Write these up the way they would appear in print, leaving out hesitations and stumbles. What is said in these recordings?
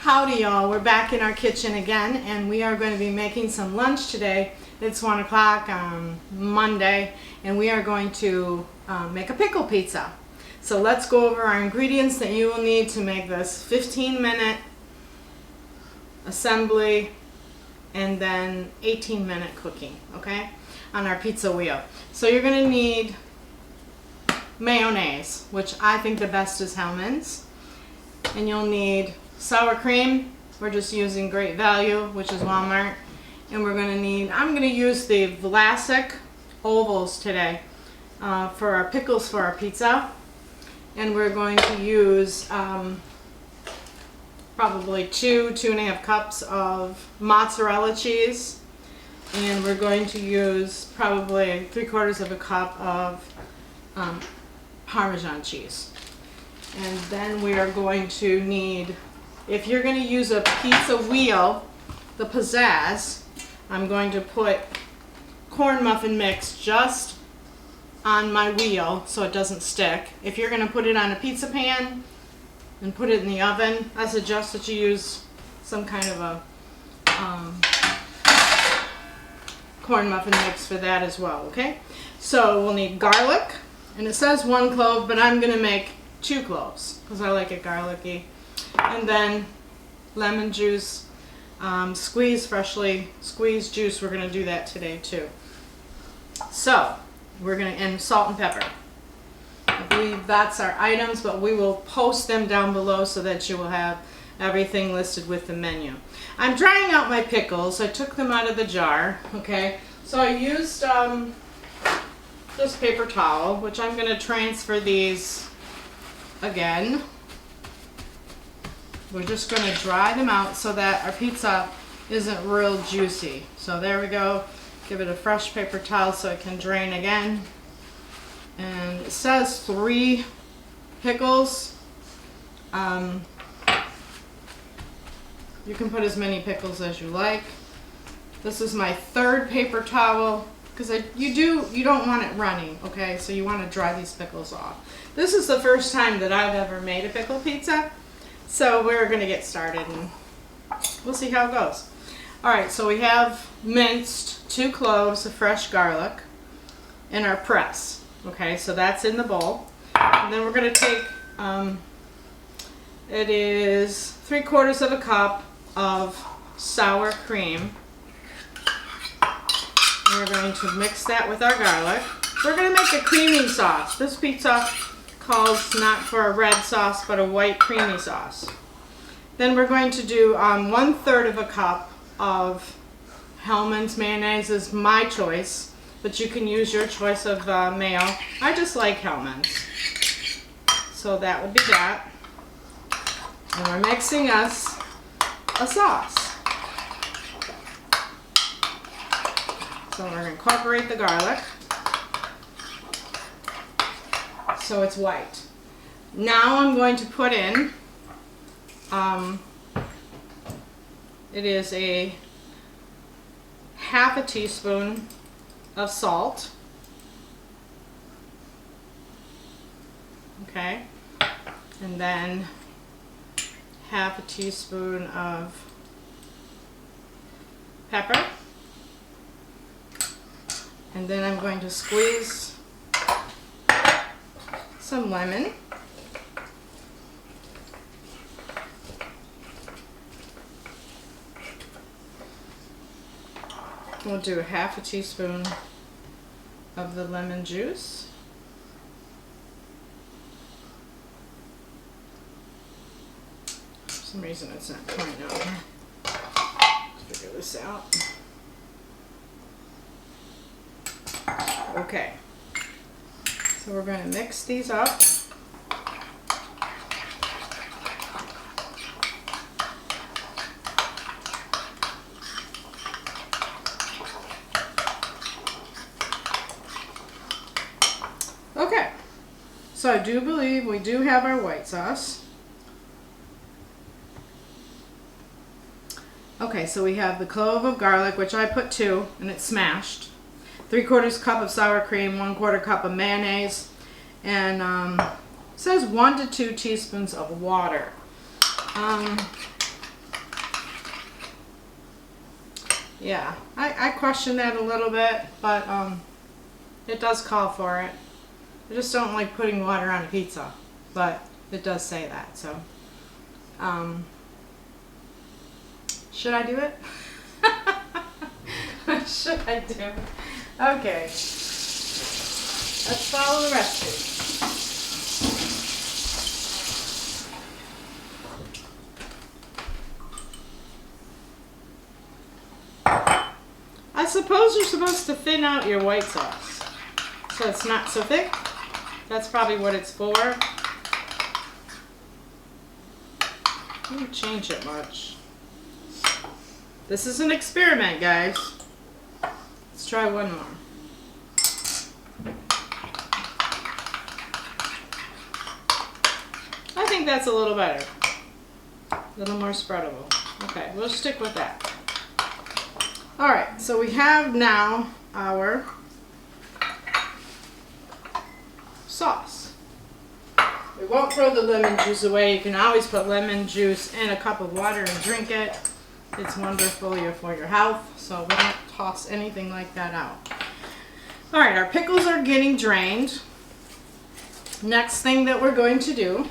Howdy y'all, we're back in our kitchen again and we are going to be making some lunch today. It's 1 o'clock on Monday and we are going to make a pickle pizza. So let's go over our ingredients that you will need to make this 15-minute assembly and then 18-minute cooking, okay, on our pizza wheel. So you're going to need mayonnaise, which I think the best is Hellmann's, and you'll need sour cream. We're just using Great Value, which is Walmart, and we're going to need, I'm going to use the Vlasic ovals today for our pickles for our pizza, and we're going to use probably 2.5 cups of mozzarella cheese, and we're going to use probably 3/4 cup of Parmesan cheese. And then we are going to need, if you're going to use a pizza wheel, the pizzazz, I'm going to put corn muffin mix just on my wheel so it doesn't stick. If you're going to put it on a pizza pan and put it in the oven, I suggest that you use some kind of a corn muffin mix for that as well, okay? So we'll need garlic, and it says 1 clove, but I'm going to make 2 cloves because I like it garlicky. And then lemon juice, freshly squeezed juice. We're going to do that today too. So we're going to, and salt and pepper. I believe that's our items, but we will post them down below so that you will have everything listed with the menu. I'm drying out my pickles. I took them out of the jar, okay? So I used this paper towel, which I'm going to transfer these again. We're just going to dry them out so that our pizza isn't real juicy. So there we go. Give it a fresh paper towel so it can drain again. And it says 3 pickles. You can put as many pickles as you like. This is my 3rd paper towel because you don't want it running, okay? So you want to dry these pickles off. This is the first time that I've ever made a pickle pizza. So we're going to get started and we'll see how it goes. Alright, so we have minced 2 cloves of fresh garlic in our press. Okay, so that's in the bowl. And then we're going to take, it is 3/4 cup of sour cream. We're going to mix that with our garlic. We're going to make a creamy sauce. This pizza calls not for a red sauce but a white creamy sauce. Then we're going to do 1/3 cup of Hellmann's mayonnaise. Is my choice, but you can use your choice of mayo. I just like Hellmann's, so that would be that. And we're mixing us a sauce. So we're going to incorporate the garlic so it's white. Now I'm going to put in, it is a 1/2 teaspoon of salt. Okay. And then 1/2 teaspoon of pepper. And then I'm going to squeeze some lemon. We'll do 1/2 teaspoon of the lemon juice. For some reason it's not coming out here. Let's figure this out. Okay, so we're going to mix these up. Okay, so I do believe we do have our white sauce. Okay, so we have the clove of garlic, which I put 2, and it's smashed. 3/4 cup of sour cream, 1/4 cup of mayonnaise, and it says 1 to 2 teaspoons of water. Yeah, I question that a little bit, but it does call for it. I just don't like putting water on a pizza, but it does say that, so. Should I do it? Should I do it? Okay. Let's follow the recipe. I suppose you're supposed to thin out your white sauce so it's not so thick. That's probably what it's for. I don't change it much. This is an experiment, guys. Let's try one more. I think that's a little better. A little more spreadable. Okay, we'll stick with that. Alright, so we have now our sauce. We won't throw the lemon juice away. You can always put lemon juice in a cup of water and drink it. It's wonderful for your health, so we don't toss anything like that out. Alright, our pickles are getting drained. Next thing that we're going to do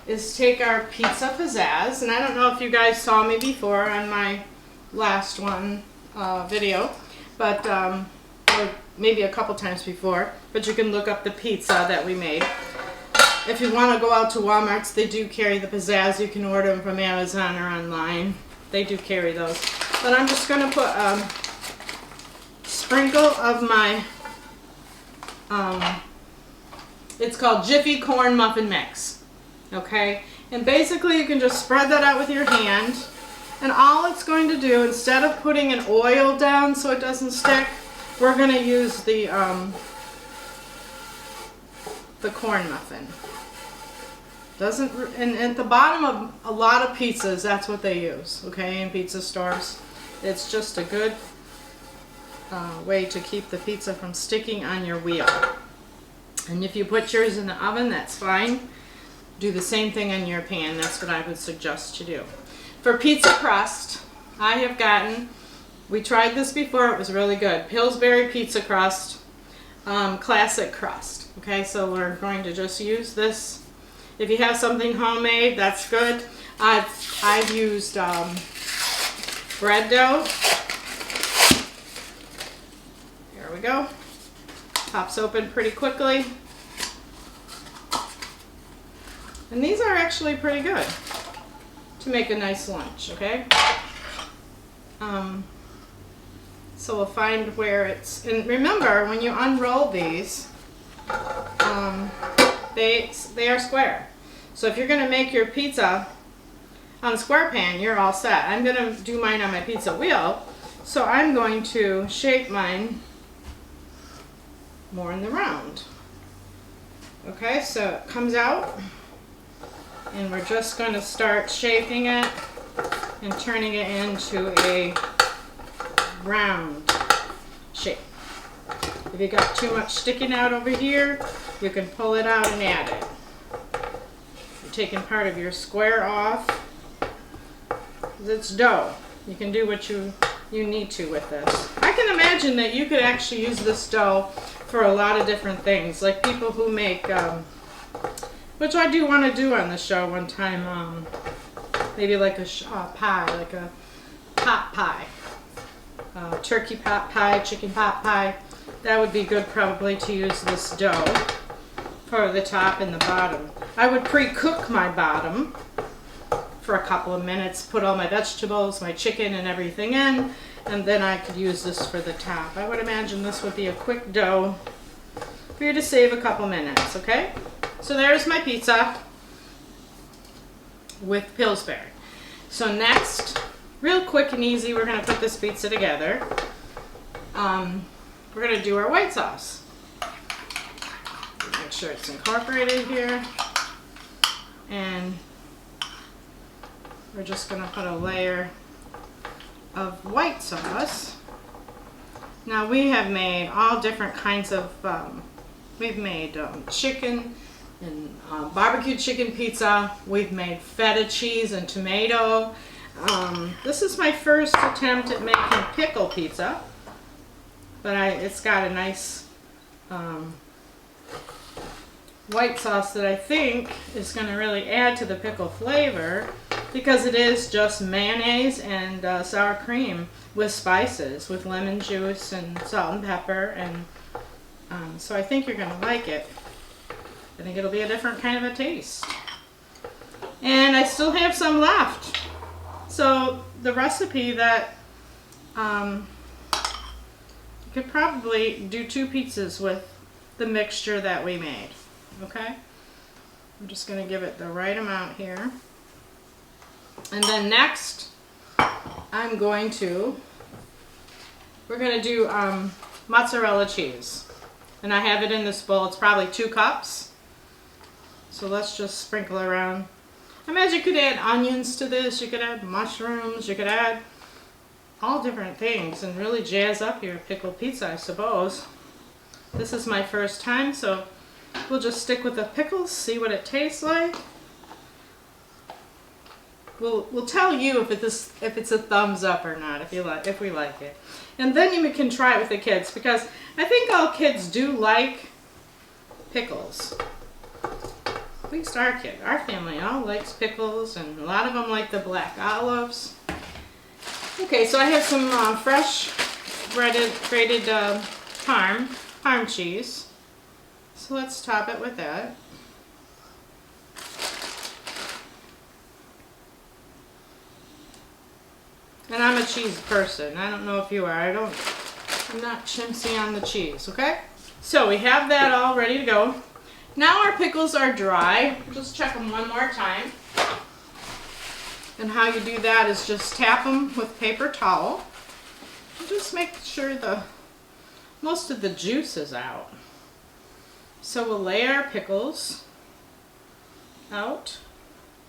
is take our pizza pizzazz, and I don't know if you guys saw me before on my last one video, but or maybe a couple times before, but you can look up the pizza that we made. If you want to go out to Walmart's, they do carry the pizzazz. You can order them from Amazon or online. They do carry those. But I'm just going to put a sprinkle of my, it's called Jiffy Corn Muffin Mix. Okay? And basically you can just spread that out with your hand. And all it's going to do, instead of putting an oil down so it doesn't stick, we're going to use the corn muffin. And at the bottom of a lot of pizzas, that's what they use, okay, in pizza stores. It's just a good way to keep the pizza from sticking on your wheel. And if you put yours in the oven, that's fine. Do the same thing on your pan. That's what I would suggest to do. For pizza crust, I have gotten, we tried this before, it was really good, Pillsbury pizza crust, classic crust. Okay, so we're going to just use this. If you have something homemade, that's good. I've used bread dough. Here we go. Pops open pretty quickly. And these are actually pretty good to make a nice lunch, okay? So we'll find where it's, and remember when you unroll these, they are square. So if you're going to make your pizza on a square pan, you're all set. I'm going to do mine on my pizza wheel, so I'm going to shape mine more in the round. Okay, so it comes out, and we're just going to start shaping it and turning it into a round shape. If you got too much sticking out over here, you can pull it out and add it. You're taking part of your square off. It's dough. You can do what you need to with this. I can imagine that you could actually use this dough for a lot of different things, like people who make, which I do want to do on the show one time, maybe like a pie, like a pot pie. Turkey pot pie, chicken pot pie. That would be good probably to use this dough for the top and the bottom. I would pre-cook my bottom for a couple of minutes, put all my vegetables, my chicken and everything in, and then I could use this for the top. I would imagine this would be a quick dough for you to save a couple minutes, okay? So there's my pizza with Pillsbury. So next, real quick and easy, we're going to put this pizza together. We're going to do our white sauce. Make sure it's incorporated here. And we're just going to put a layer of white sauce. Now we have made all different kinds of, we've made chicken and barbecue chicken pizza. We've made feta cheese and tomato. This is my first attempt at making pickle pizza, but it's got a nice white sauce that I think is going to really add to the pickle flavor, because it is just mayonnaise and sour cream with spices, with lemon juice and salt and pepper, and so I think you're going to like it. I think it'll be a different kind of a taste. And I still have some left. So the recipe that you could probably do 2 pizzas with the mixture that we made. Okay? I'm just going to give it the right amount here. And then next, we're going to do mozzarella cheese. And I have it in this bowl. It's probably 2 cups. So let's just sprinkle around. I imagine you could add onions to this, you could add mushrooms, you could add all different things and really jazz up your pickled pizza, I suppose. This is my first time, so we'll just stick with the pickles, see what it tastes like. We'll tell you if it's a thumbs up or not, if we like it. And then you can try it with the kids, because I think all kids do like pickles. At least our family all likes pickles, and a lot of them like the black olives. Okay, so I have some fresh grated Parm cheese. So let's top it with that. And I'm a cheese person. I don't know if you are. I'm not chintzy on the cheese, okay? So we have that all ready to go. Now our pickles are dry. Just check them one more time. And how you do that is just tap them with paper towel. And just make sure most of the juice is out. So we'll lay our pickles out.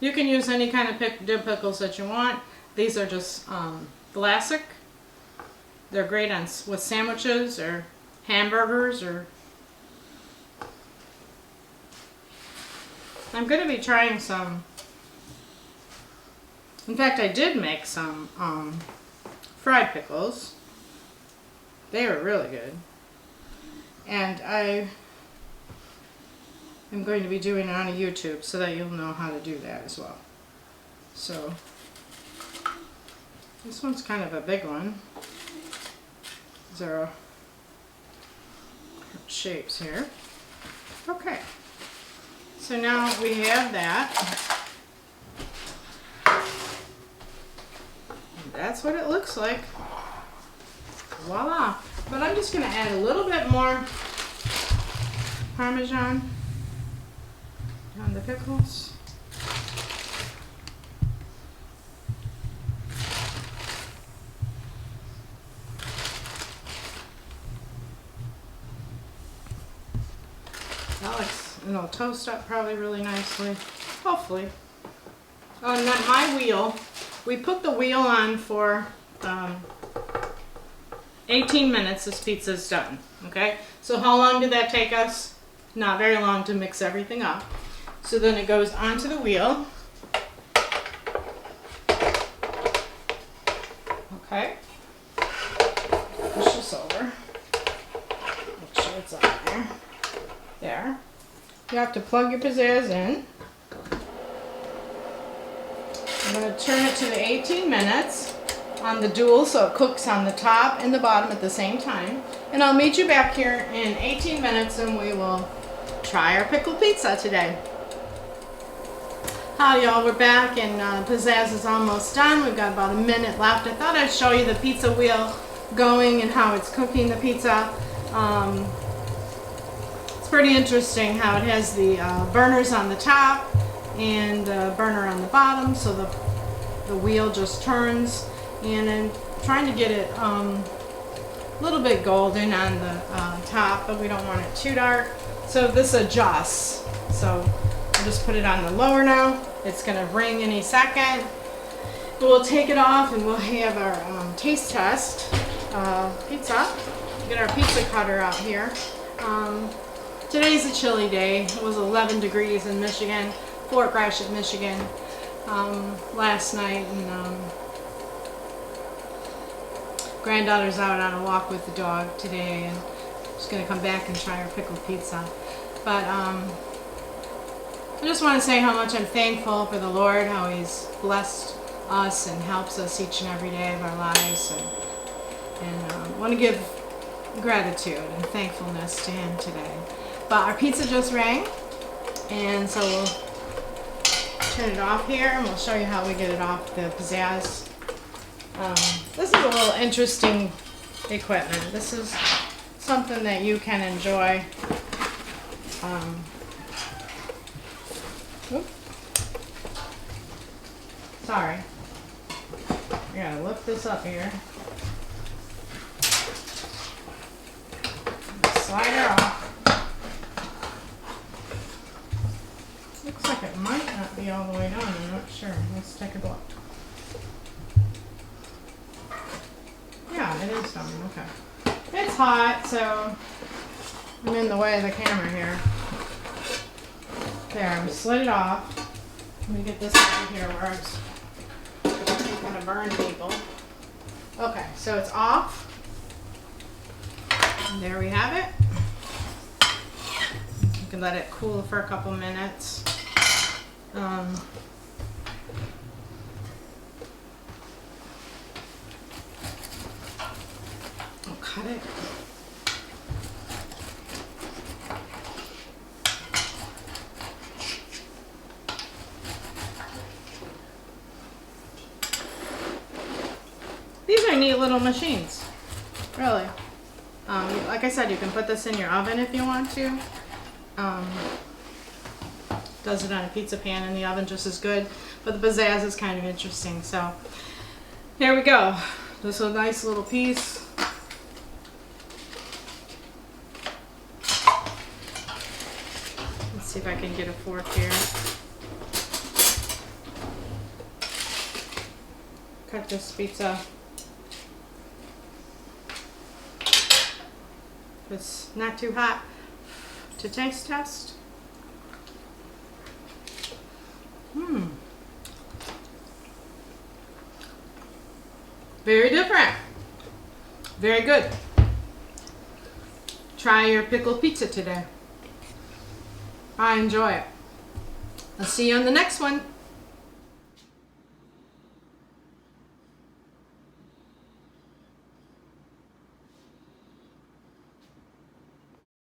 You can use any kind of dip pickles that you want. These are just classic. They're great with sandwiches or hamburgers or... I'm going to be trying some, in fact I did make some fried pickles. They were really good. And I am going to be doing it on YouTube so that you'll know how to do that as well. So this one's kind of a big one. These are shapes here. Okay. So now we have that. And that's what it looks like. Voila. But I'm just going to add a little bit more Parmesan on the pickles. And it'll toast up probably really nicely, hopefully. Oh, and then my wheel, we put the wheel on for 18 minutes. This pizza's done, okay? So how long did that take us? Not very long to mix everything up. So then it goes onto the wheel. Okay. Push this over. Make sure it's on there. There. You have to plug your pizzazz in. I'm going to turn it to the 18 minutes on the dual so it cooks on the top and the bottom at the same time. And I'll meet you back here in 18 minutes and we will try our pickled pizza today. Hi y'all, we're back and pizzazz is almost done. We've got about a minute left. I thought I'd show you the pizza wheel going and how it's cooking the pizza. Pretty interesting how it has the burners on the top and burner on the bottom, so the wheel just turns, and I'm trying to get it a little bit golden on the top, but we don't want it too dark, so this adjusts. So I'll just put it on the lower now. It's going to ring any second. We'll take it off and we'll have our taste test pizza. Get our pizza cutter out here. Today's a chilly day. It was 11 degrees in Michigan, Fort Gratiot, Michigan. last night, and granddaughter's out on a walk with the dog today, and she's gonna come back and try her pickled pizza. But I just want to say how much I'm thankful for the Lord, how He's blessed us and helps us each and every day of our lives, and want to give gratitude and thankfulness to Him today. But our pizza just rang, and so we'll turn it off here, and we'll show you how we get it off the pizzazz. This is a little interesting equipment. This is something that you can enjoy. Sorry. I gotta lift this up here. Slide her off. Looks like it might not be all the way down. I'm not sure. Let's take a look. Yeah, it is done. Okay. It's hot, so I'm in the way of the camera here. There, we slid it off. Let me get this over here where it's going to burn people. Okay, so it's off. And there we have it. You can let it cool for a couple minutes. I'll cut it. These are neat little machines, really. Like I said, you can put this in your oven if you want to. Does it on a pizza pan in the oven just as good, but the pizzazz is kind of interesting. So here we go. Just a nice little piece. Let's see if I can get a fork here. Cut this pizza. It's not too hot to taste test. Very different. Very good. Try your pickled pizza today. I enjoy it. I'll see you on the next one.